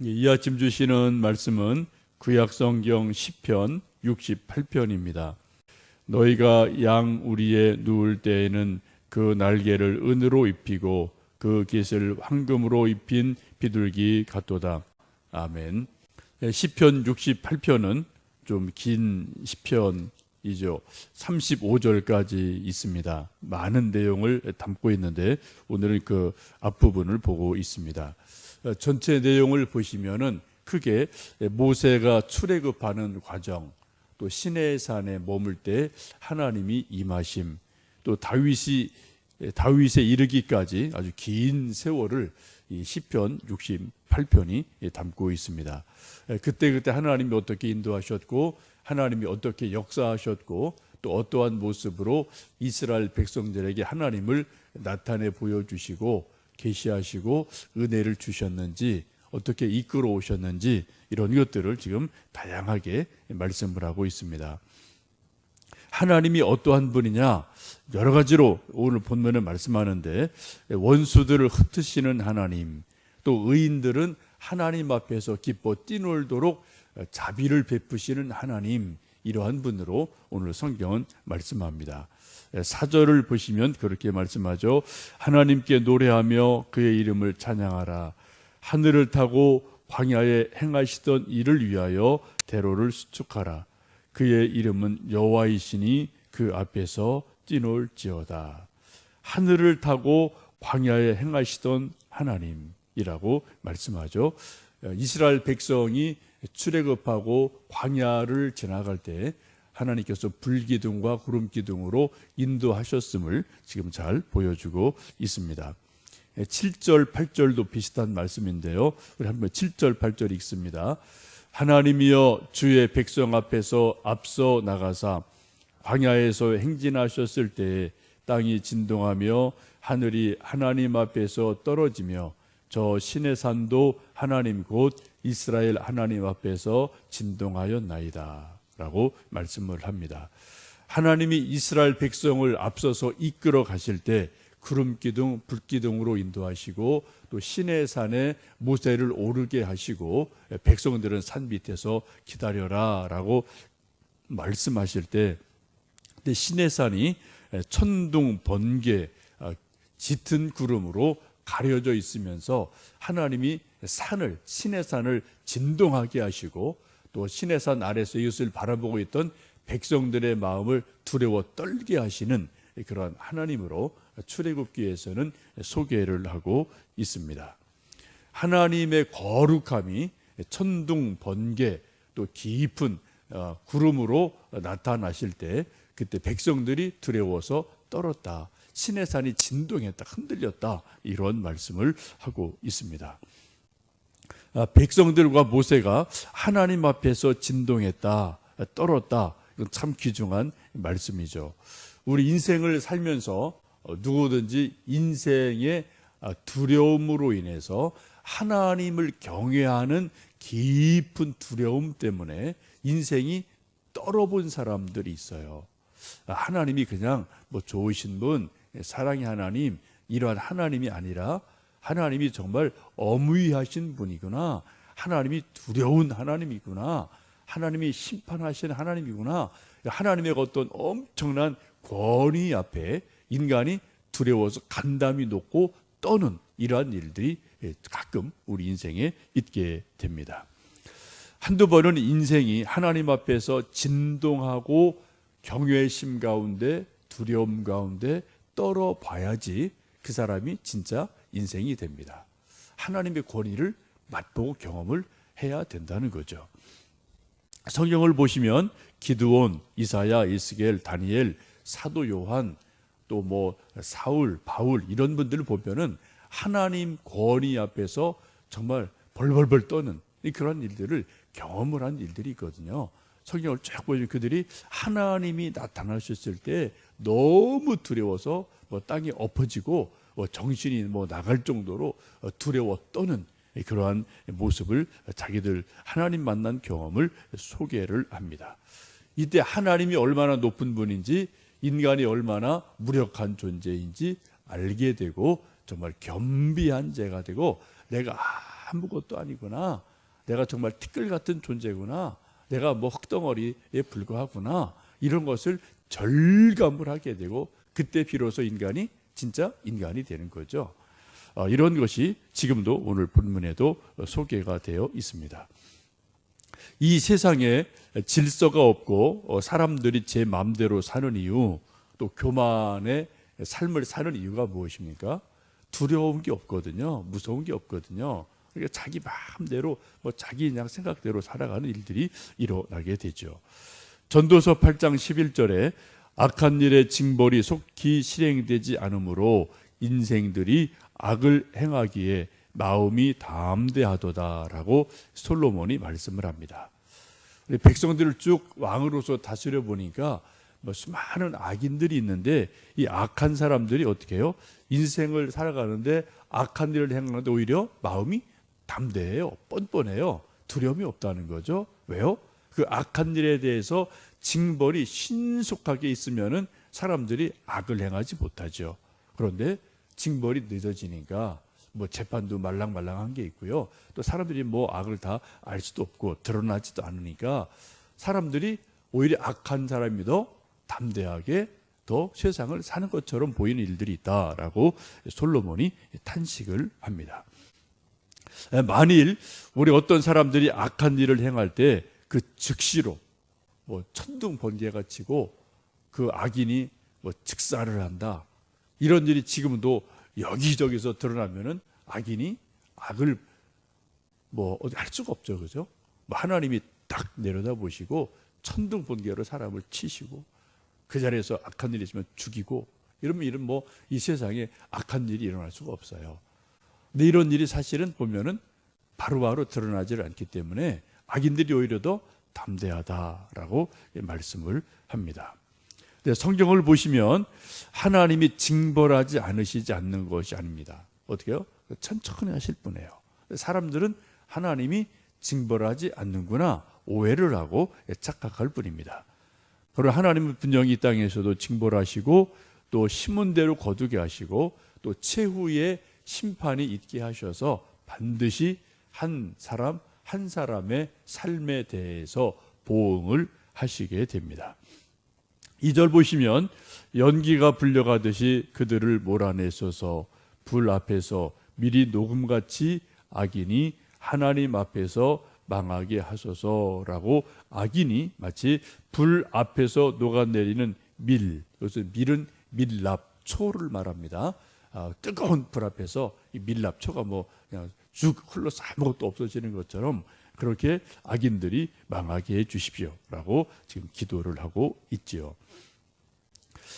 이 아침 주시는 말씀은 구약성경 시편 68편입니다. 너희가 양 우리에 누울 때에는 그 날개를 은으로 입히고 그 깃을 황금으로 입힌 비둘기 같도다. 아멘. 시편 68편은 좀 긴 시편이죠. 35절까지 있습니다. 많은 내용을 담고 있는데 오늘은 그 앞부분을 보고 있습니다. 전체 내용을 보시면은 크게 모세가 출애굽하는 과정, 또 시내산에 머물 때 하나님이 임하심, 또 다윗에 이르기까지 아주 긴 세월을 이 시편 68편이 담고 있습니다. 그때 하나님이 어떻게 인도하셨고, 하나님이 어떻게 역사하셨고, 또 어떠한 모습으로 이스라엘 백성들에게 하나님을 나타내 보여주시고 계시하시고 은혜를 주셨는지, 어떻게 이끌어 오셨는지, 이런 것들을 지금 다양하게 말씀을 하고 있습니다. 하나님이 어떠한 분이냐, 여러 가지로 오늘 본문에 말씀하는데, 원수들을 흩으시는 하나님, 또 의인들은 하나님 앞에서 기뻐 뛰놀도록 자비를 베푸시는 하나님, 이러한 분으로 오늘 성경은 말씀합니다. 4절을 보시면 그렇게 말씀하죠. 하나님께 노래하며 그의 이름을 찬양하라. 하늘을 타고 광야에 행하시던 일을 위하여 대로를 수축하라. 그의 이름은 여호와이시니 그 앞에서 뛰놀지어다. 하늘을 타고 광야에 행하시던 하나님이라고 말씀하죠. 이스라엘 백성이 출애굽하고 광야를 지나갈 때 하나님께서 불기둥과 구름기둥으로 인도하셨음을 지금 잘 보여주고 있습니다. 7절, 8절도 비슷한 말씀인데요. 우리 한번 7절, 8절 읽습니다. 하나님이여 주의 백성 앞에서 앞서 나가사 광야에서 행진하셨을 때에 땅이 진동하며 하늘이 하나님 앞에서 떨어지며 저 신의 산도 하나님 곧 이스라엘 하나님 앞에서 진동하였나이다 라고 말씀을 합니다. 하나님이 이스라엘 백성을 앞서서 이끌어 가실 때 구름기둥, 불기둥으로 인도하시고 또 신의 산에 모세를 오르게 하시고 백성들은 산 밑에서 기다려라 라고 말씀하실 때, 신의 산이 천둥, 번개, 짙은 구름으로 가려져 있으면서 하나님이 신의 산을 진동하게 하시고 또 신의 산 아래서 이것을 바라보고 있던 백성들의 마음을 두려워 떨게 하시는 그러한 하나님으로 출애굽기에서는 소개를 하고 있습니다. 하나님의 거룩함이 천둥, 번개, 또 깊은 구름으로 나타나실 때 그때 백성들이 두려워서 떨었다. 신의 산이 진동했다, 흔들렸다, 이런 말씀을 하고 있습니다. 백성들과 모세가 하나님 앞에서 진동했다, 떨었다. 이건 참 귀중한 말씀이죠. 우리 인생을 살면서 누구든지 인생의 두려움으로 인해서 하나님을 경외하는 깊은 두려움 때문에 인생이 떨어본 사람들이 있어요. 하나님이 그냥 좋으신 분, 사랑의 하나님, 이러한 하나님이 아니라 하나님이 정말 어무이하신 분이구나, 하나님이 두려운 하나님이구나, 하나님이 심판하시는 하나님이구나, 하나님의 어떤 엄청난 권위 앞에 인간이 두려워서 간담이 높고 떠는 이러한 일들이 가끔 우리 인생에 있게 됩니다. 한두 번은 인생이 하나님 앞에서 진동하고 경외심 가운데, 두려움 가운데 떨어봐야지 그 사람이 진짜 인생이 됩니다. 하나님의 권위를 맛보고 경험을 해야 된다는 거죠. 성경을 보시면 기드온, 이사야, 에스겔, 다니엘, 사도 요한, 또 사울, 바울, 이런 분들을 보면은 하나님 권위 앞에서 정말 벌벌벌 떠는 그런 일들을 경험을 한 일들이 있거든요. 성경을 쭉 보시면 그들이 하나님이 나타나셨을 때 너무 두려워서 땅이 엎어지고 정신이 나갈 정도로 두려워 떠는 그러한 모습을 자기들 하나님 만난 경험을 소개를 합니다. 이때 하나님이 얼마나 높은 분인지, 인간이 얼마나 무력한 존재인지 알게 되고 정말 겸비한 자가 되고 내가 아무것도 아니구나. 내가 정말 티끌 같은 존재구나. 내가 뭐 흙덩어리에 불과하구나. 이런 것을 절감을 하게 되고 그때 비로소 인간이 진짜 인간이 되는 거죠. 이런 것이 지금도 오늘 본문에도 소개가 되어 있습니다. 이 세상에 질서가 없고 사람들이 제 마음대로 사는 이유, 또 교만의 삶을 사는 이유가 무엇입니까? 두려운 게 없거든요. 무서운 게 없거든요. 그러니까 자기 마음대로 자기 그냥 생각대로 살아가는 일들이 일어나게 되죠. 전도서 8장 11절에 악한 일의 징벌이 속히 실행되지 않으므로 인생들이 악을 행하기에 마음이 담대하도다라고 솔로몬이 말씀을 합니다. 우리 백성들을 쭉 왕으로서 다스려 보니까 수많은 악인들이 있는데 이 악한 사람들이 어떻게 해요? 인생을 살아가는데 악한 일을 행하는데 오히려 마음이 담대해요. 뻔뻔해요. 두려움이 없다는 거죠. 왜요? 그 악한 일에 대해서 징벌이 신속하게 있으면은 사람들이 악을 행하지 못하죠. 그런데 징벌이 늦어지니까 재판도 말랑말랑한 게 있고요. 또 사람들이 악을 다 알 수도 없고 드러나지도 않으니까 사람들이 오히려 악한 사람이 더 담대하게 더 세상을 사는 것처럼 보이는 일들이 있다라고 솔로몬이 탄식을 합니다. 만일 우리 어떤 사람들이 악한 일을 행할 때 그 즉시로 천둥 번개가 치고 그 악인이 즉사를 한다. 이런 일이 지금도 여기저기서 드러나면은 악인이 악을 어디 할 수가 없죠, 그죠? 하나님이 딱 내려다 보시고 천둥 번개로 사람을 치시고 그 자리에서 악한 일이 있으면 죽이고 이러면 이 세상에 악한 일이 일어날 수가 없어요. 근데 이런 일이 사실은 보면은 바로바로 드러나지를 않기 때문에 악인들이 오히려 더 담대하다라고 말씀을 합니다. 성경을 보시면 하나님이 징벌하지 않으시지 않는 것이 아닙니다. 어떻게요? 천천히 하실 분이에요. 사람들은 하나님이 징벌하지 않는구나 오해를 하고 착각할 뿐입니다. 그러나 하나님은 분명히 이 땅에서도 징벌하시고 또 심은 대로 거두게 하시고 또 최후의 심판이 있게 하셔서 반드시 한 사람 한 사람의 삶에 대해서 보응을 하시게 됩니다. 2절 보시면 연기가 불려가듯이 그들을 몰아내소서 불 앞에서 미리 녹음같이 악인이 하나님 앞에서 망하게 하소서라고 악인이 마치 불 앞에서 녹아내리는 밀, 그래서 밀은 밀랍초를 말합니다. 뜨거운 불 앞에서 이 밀랍초가 그냥 쭉 흘러서 아무것도 없어지는 것처럼 그렇게 악인들이 망하게 해 주십시오라고 지금 기도를 하고 있지요.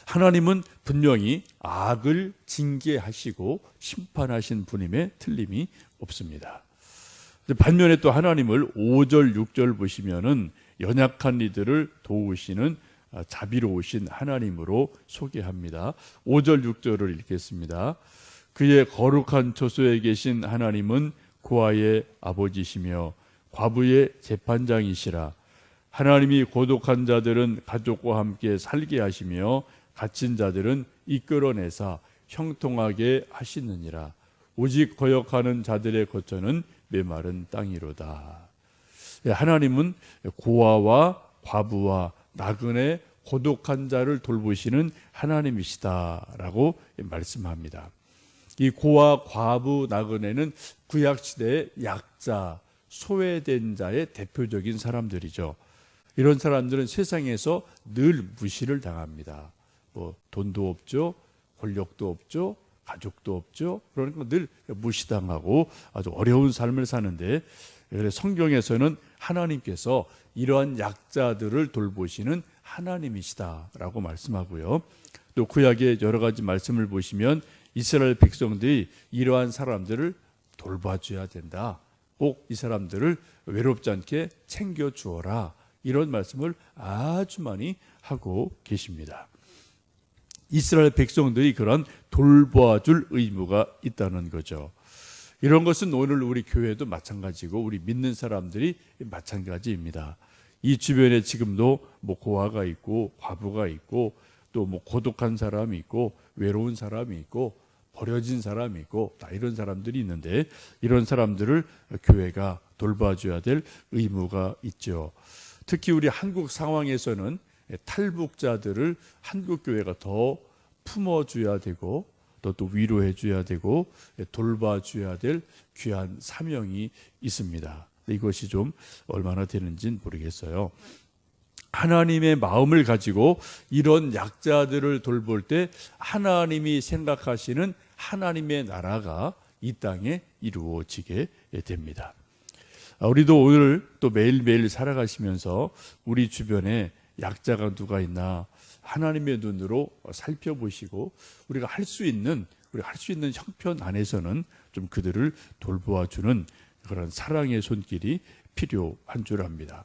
하나님은 분명히 악을 징계하시고 심판하신 분임에 틀림이 없습니다. 반면에 또 하나님을 5절, 6절 보시면은 연약한 이들을 도우시는 자비로우신 하나님으로 소개합니다. 5절, 6절을 읽겠습니다. 그의 거룩한 처소에 계신 하나님은 고아의 아버지시며 과부의 재판장이시라. 하나님이 고독한 자들은 가족과 함께 살게 하시며 갇힌 자들은 이끌어내사 형통하게 하시느니라. 오직 거역하는 자들의 거처는 메마른 땅이로다. 하나님은 고아와 과부와 나그네 고독한 자를 돌보시는 하나님이시다라고 말씀합니다. 이 고아, 과부, 나그네는 구약시대의 약자, 소외된 자의 대표적인 사람들이죠. 이런 사람들은 세상에서 늘 무시를 당합니다. 돈도 없죠, 권력도 없죠, 가족도 없죠. 그러니까 늘 무시당하고 아주 어려운 삶을 사는데, 그래서 성경에서는 하나님께서 이러한 약자들을 돌보시는 하나님이시다라고 말씀하고요. 또 구약의 여러 가지 말씀을 보시면 이스라엘 백성들이 이러한 사람들을 돌봐줘야 된다. 꼭 이 사람들을 외롭지 않게 챙겨주어라. 이런 말씀을 아주 많이 하고 계십니다. 이스라엘 백성들이 그런 돌봐줄 의무가 있다는 거죠. 이런 것은 오늘 우리 교회도 마찬가지고 우리 믿는 사람들이 마찬가지입니다. 이 주변에 지금도 고아가 있고 과부가 있고 또 고독한 사람이 있고 외로운 사람이 있고 버려진 사람이 있고 다 이런 사람들이 있는데 이런 사람들을 교회가 돌봐줘야 될 의무가 있죠. 특히 우리 한국 상황에서는 탈북자들을 한국 교회가 더 품어줘야 되고 또 위로해줘야 되고 돌봐줘야 될 귀한 사명이 있습니다. 이것이 좀 얼마나 되는지는 모르겠어요. 하나님의 마음을 가지고 이런 약자들을 돌볼 때 하나님이 생각하시는 하나님의 나라가 이 땅에 이루어지게 됩니다. 우리도 오늘 또 매일매일 살아가시면서 우리 주변에 약자가 누가 있나 하나님의 눈으로 살펴보시고 우리가 할 수 있는 형편 안에서는 좀 그들을 돌보아주는 그런 사랑의 손길이 필요한 줄 압니다.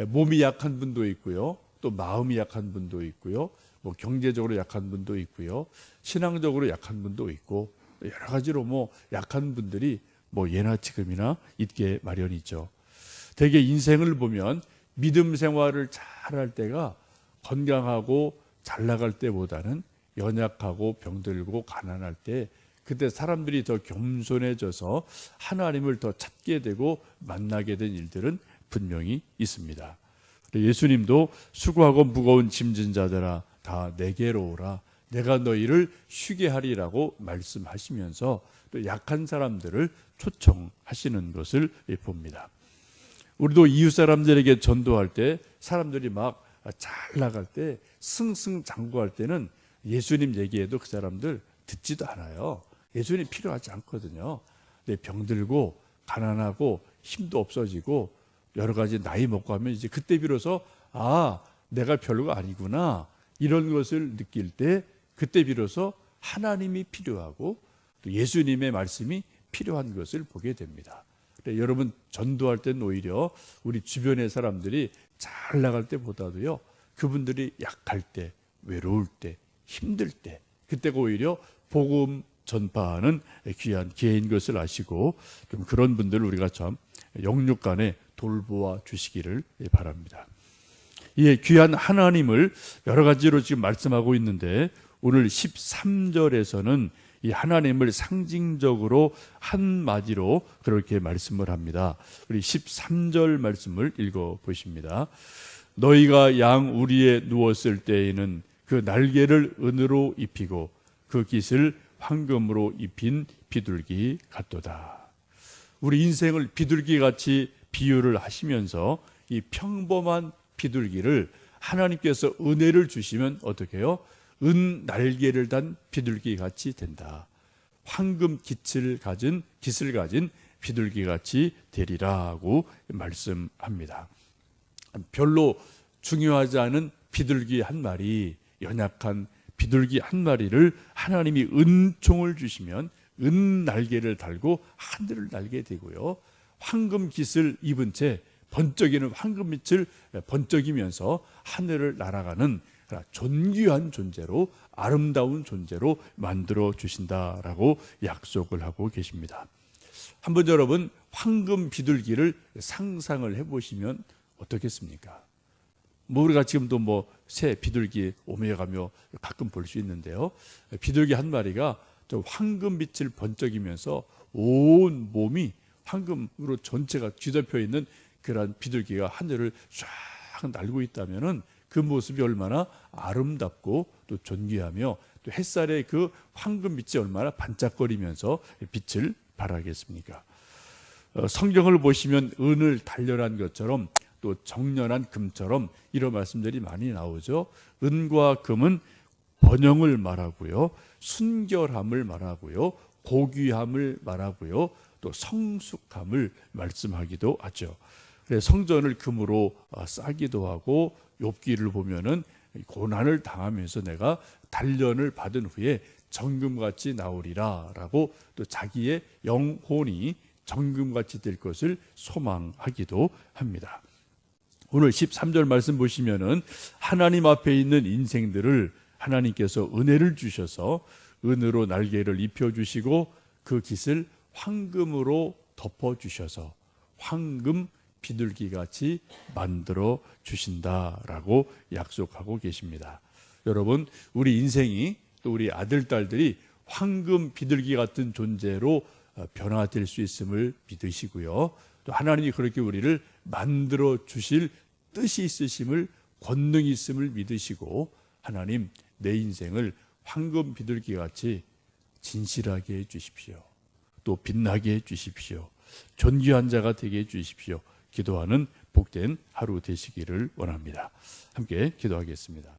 몸이 약한 분도 있고요, 또 마음이 약한 분도 있고요, 뭐 경제적으로 약한 분도 있고요, 신앙적으로 약한 분도 있고 여러 가지로 약한 분들이 예나 지금이나 있게 마련이죠. 대개 인생을 보면 믿음 생활을 잘할 때가 건강하고 잘 나갈 때보다는 연약하고 병들고 가난할 때 그때 사람들이 더 겸손해져서 하나님을 더 찾게 되고 만나게 된 일들은 분명히 있습니다. 예수님도 수고하고 무거운 짐진 자들아 다 내게로 오라 내가 너희를 쉬게 하리라고 말씀하시면서 또 약한 사람들을 초청하시는 것을 봅니다. 우리도 이웃 사람들에게 전도할 때 사람들이 막 잘 나갈 때 승승장구할 때는 예수님 얘기해도 그 사람들 듣지도 않아요. 예수님 필요하지 않거든요. 근데 병들고 가난하고 힘도 없어지고 여러 가지 나이 먹고 하면 이제 그때 비로소 내가 별로가 아니구나 이런 것을 느낄 때 그때 비로소 하나님이 필요하고 또 예수님의 말씀이 필요한 것을 보게 됩니다. 여러분 전도할 때는 오히려 우리 주변의 사람들이 잘 나갈 때보다도요 그분들이 약할 때, 외로울 때, 힘들 때 그때가 오히려 복음 전파하는 귀한 기회인 것을 아시고 좀 그런 분들을 우리가 참 영육간에 돌보아 주시기를 바랍니다. 이 귀한 하나님을 여러 가지로 지금 말씀하고 있는데 오늘 13절에서는 이 하나님을 상징적으로 한마디로 그렇게 말씀을 합니다. 우리 13절 말씀을 읽어 보십니다. 너희가 양 우리에 누웠을 때에는 그 날개를 은으로 입히고 그 깃을 황금으로 입힌 비둘기 같도다. 우리 인생을 비둘기같이 비유를 하시면서 이 평범한 비둘기를 하나님께서 은혜를 주시면 어떻게 해요? 은 날개를 단 비둘기 같이 된다. 황금 깃을 가진 비둘기 같이 되리라고 말씀합니다. 별로 중요하지 않은 비둘기 한 마리, 연약한 비둘기 한 마리를 하나님이 은총을 주시면 은 날개를 달고 하늘을 날게 되고요. 황금 깃을 입은 채 번쩍이는 황금빛을 번쩍이면서 하늘을 날아가는 존귀한 존재로 아름다운 존재로 만들어 주신다라고 약속을 하고 계십니다. 한번 여러분 황금 비둘기를 상상을 해보시면 어떻겠습니까? 우리가 지금도 새 비둘기 오며가며 가끔 볼 수 있는데요. 비둘기 한 마리가 저 황금빛을 번쩍이면서 온 몸이 황금으로 전체가 뒤덮여 있는 그런 비둘기가 하늘을 쫙 날고 있다면은 그 모습이 얼마나 아름답고 또 존귀하며 또 햇살의 그 황금빛이 얼마나 반짝거리면서 빛을 발하겠습니까? 성경을 보시면 은을 단련한 것처럼 또 정련한 금처럼 이런 말씀들이 많이 나오죠. 은과 금은 번영을 말하고요, 순결함을 말하고요, 고귀함을 말하고요, 또 성숙함을 말씀하기도 하죠. 그래서 성전을 금으로 싸기도 하고 욥기를 보면은 고난을 당하면서 내가 단련을 받은 후에 정금같이 나오리라라고 또 자기의 영혼이 정금같이 될 것을 소망하기도 합니다. 오늘 13절 말씀 보시면은 하나님 앞에 있는 인생들을 하나님께서 은혜를 주셔서 은으로 날개를 입혀주시고 그 깃을 황금으로 덮어주셔서 황금 비둘기같이 만들어 주신다라고 약속하고 계십니다. 여러분 우리 인생이 또 우리 아들, 딸들이 황금 비둘기 같은 존재로 변화될 수 있음을 믿으시고요. 또 하나님이 그렇게 우리를 만들어 주실 뜻이 있으심을, 권능이 있음을 믿으시고, 하나님 내 인생을 황금 비둘기 같이 진실하게 해 주십시오. 또 빛나게 해 주십시오. 존귀한 자가 되게 해 주십시오. 기도하는 복된 하루 되시기를 원합니다. 함께 기도하겠습니다.